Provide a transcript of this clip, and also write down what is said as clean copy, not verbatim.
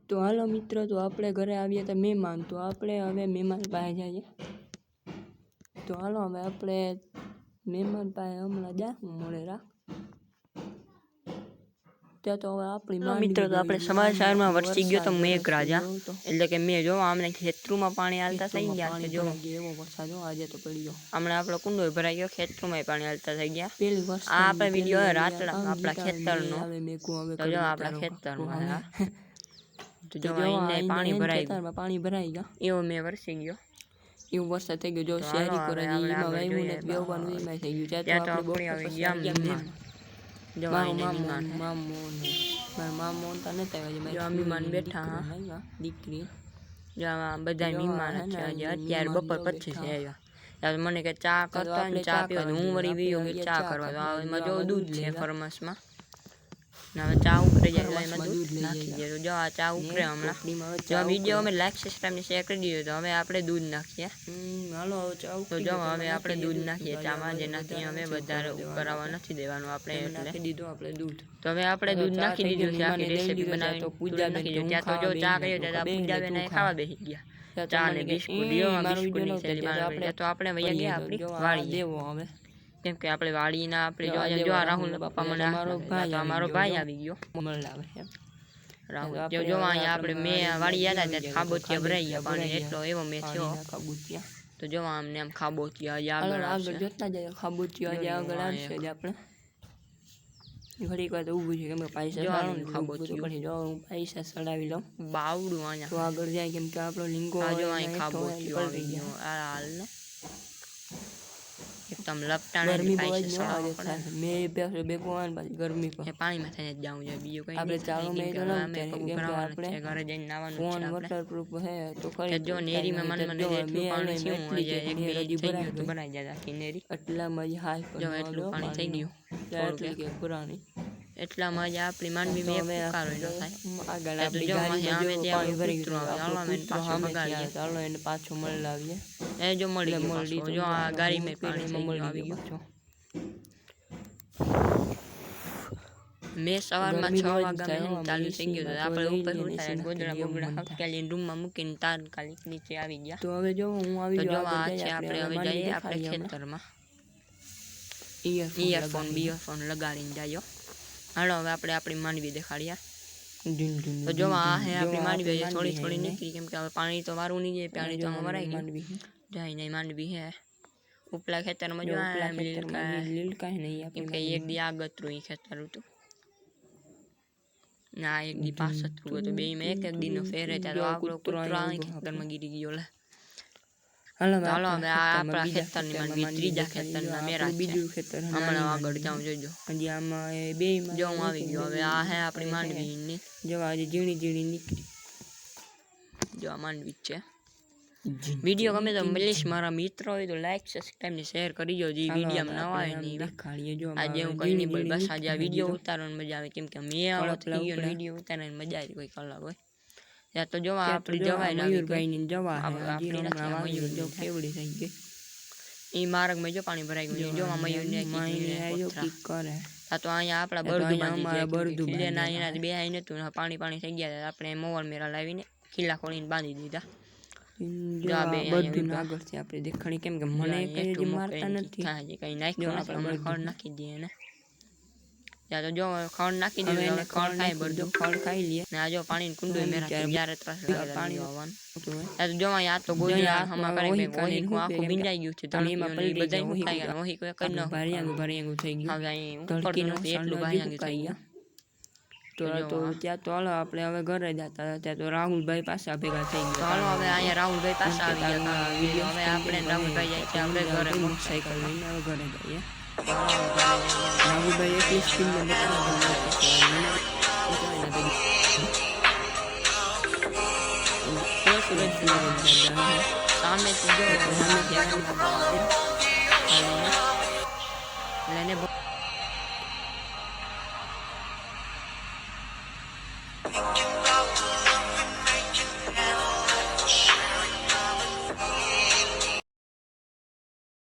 તો હાલો મિત્રો, તો આપણે ઘરે આવ્યા હતા મહેમાન, તો આપણે હવે મહેમાન પાસે જઈએ. તો હાલો હવે આપણે મહેમાન પાસે હમણાં જાશું મળે રાખ. ત્યાં તો હવે આપણી મિત્રો, તો આપણે સમાચારમાં વરસી ગયો તો મેઘરાજા, એટલે કે મેં જો આમને ખેતરમાં પાણી હાલતા થઈ ગયા છે. જો એવો વરસાદ આજે તો પડ્યો. હમણાં આપણો કુંડો ભરાઈ ગયો, ખેતરમાં પાણી હાલતા થઈ ગયા. આ આપણે વિડીયો રાતડા આપણા ખેતરનો, તો જો આપણા ખેતરમાં તો જો પાણી ભરાઈ ગયા, એવો મેં વરસી ગયો. એવું વરસાદ થઈ ગયો. જો શહેરી કોરાજી એમાં વાયવું ને બેવવાનું એમાં થઈ ગયું. ત્યાં તો આપણે આવી ગયા મહેમાન. જો મામો તો નથી આવ્યા. મહેમાન બેઠા દીકરી જો બધા મહેમાન અત્યારે બપોર પછી છે આવ્યા. મને કે ચા કરતા ને ચા પીવા, હું વળી બીજો ચા કરવા. તો એમાં જો દૂધ છે ફરમાસમાં, હવે ચા ઉકળી જાય એમાં દૂધ નાખી દે. તો જો આ ચા ઉકળે હમણાં. જો વિડીયો અમે લાઈક સિસ્ટમને શેર કરી દીધો. તો હવે આપણે દૂધ નાખીએ. તો જો હવે આપણે દૂધ નાખીએ ચામાં, જેનાથી અમે વધારે ઉકળવા નથી દેવાનું આપણે, એટલે દીધો આપણે દૂધ. તો હવે આપણે દૂધ નાખી દીધું છે. આખી રેસીપી બનાવી તો પૂજા નાખી દીધું. ત્યાં તો જો ચા કર્યો ત્યાં પૂજા બેન ખાવા બેસી ગયા. ચા ને બિસ્કુટ તો આપણે વૈયા ગયા આપણી વાળી દેવો હવે, કેમ કે આપણે વાડીના આપણે જો રાહુલ પપ્પા મને અમારો ભાઈ આવી ગયો રાહુલ. જો અહીંયા આપણે મેં વાડી હતા ત્યાં ખાબોચિયા ભરાઈ ગયા પાણી, એટલો એવો મેં થયો. તો જો આમને આમ ખાબોચિયા આગળ જોતા જાય. ખાબોચિયા આગળ આવશે આપણે ઘડીક વાર તો ઊભું છે, કેમ કે પૈસા ખાબોચિયું જો હું પૈસા ચડાવી લઉં બાવડું અહીંયા તો આગળ જાય, કેમ કે આપણો લીંગો ખાબોચિયું આવી ગયો. આ હાલ ને એકદમ લપટાણ ગરમી મેં ગરમી પાણીમાં થઈને જ જવું જોઈએ. બીજું કઈ આપણે ચાલો મેં આપણે ઘરે જઈને નાવાનું ફોન વોટરપ્રૂફ હે તો કરી જો નેરીમાં મને એટલું પાણી થયું બનાવી જાય આખી નેરી. એટલા મજા હાલ જો એટલું પાણી થઈ ગયું કે પુરાણી એટલા મજા આપણી માંડવી મેં પુકારો ન થાય. આગળ જો પાણી ભરી ગયું ચાલો એને પાછો મળી લાવીએ. એ જો મળી જો આ ગાડી મેં પાણી આવી ગયું. મેં સવારમાં 6 વાગ્યા ચાલુ થઈ ગયું. આપણે ઉપર ઉઠાય ગોદડા બોગડા હકાલીને રૂમમાં મૂકીને તાત્કાલિક નીચે આવી ગયા. તો હવે જો હું આવી ગયો આપણે હવે જઈએ આપણે ખેતરમાં. ઇયરફોન લગાડીને જાયો. હાલો હવે આપણે આપણી માંડવી દેખાડ્યા. તો જો આ હે આપણી માંડવી થોડી થોડી નીકળી, કેમ કે હવે પાણી તો વારું નહીં જાય, પાણી તો વરાઈ ગયું જાય નહીં. માંડવી હે ઉપલા ખેતરમાં જો લીલકા નહીં, કેમ કે એક દી આગતરું એ ખેતર હતું ના એક દી પાછતરું હતું. બે માં એક દીનો ફેર ત્યારે આપણો કૂતરો ખેતરમાં ગીરી ગયો. લે હાલો હવે આપણા ખેતરની માંડવી ત્રીજા ખેતરના મેરા બીજું ખેતર હમણાં આગળ જાઉં જોજો. હજી આમાં બે જો હું આવી ગયો. હવે આ હે આપણી માંડવી જો આજે ઝીણી ઝીણી નીકળી. જો આ માંડવી છે. વિડીયો ગમે તો મળીશ મારા મિત્રો હોય તો લાઈક સબસ્ક્રાઇબ ને શેર કરી જો. જે વિડીયો નવા હોય ને આજે હું કઈ નહીં બોલ, બસ આજે આ વિડીયો ઉતારવાની મજા આવે, કેમ કે મેં આવો થઈ ગયો વિડીયો ઉતારવાની મજા આવી કોઈ કલાક હોય ત્યાં. તો જોવા આપણી જવાય મયુરભાઈ ની જવા આપણી જો કેવડી થઈ ગઈ. એ માર્ગમાં જો પાણી ભરાઈ ગયું. જો મયુર ને કરે આ તો અહીંયા આપણા બરદું એના બે આઈ નતું પાણી થઈ ગયા. આપણે મોવર મેરા લાવીને ખીલા ખોલીને બાંધી દીધા. આગળથી આપણે દેખાણી, કેમ કે મને કઈ મારતા નથી કઈ નાખ્યું આપણે ખડ નાખી દઈએ ને. ત્યાં તો જો ખડ નાખી દઈએ, ખડ ખાય બધું ખડ ખાઈ લઈએ. ને આ જો પાણી કુંડું મેરા જ્યારે પાણી આવવાનું. ત્યાં તો જો આ તો ગોળિયા હમા કરે મે ઓહી કો આખું બિંજાઈ ગયું છે. તણીમાં પડી બધા મુકાઈ ગયા. ઓહી કોઈ કઈ ન ભારિયાંગું થઈ ગયું. હવે અહીં ઉપરથી એટલું ભારિયાંગું થઈ ગયા. તો ત્યાં તો હાલો આપણે હવે ઘરે જતા. ત્યાં તો રાહુલભાઈ પાછા ભેગા થઈ ગયા. હાલો હવે અહીંયા રાહુલભાઈ પાછા આવી ગયા. વિડીયો હવે આપણે રાહુલભાઈ જાય છે આપણે ઘરે મોટરસાઇકલ લઈને હવે ઘરે જઈએ. રાહુલભાઈ એટલી સ્પીડમાં સામે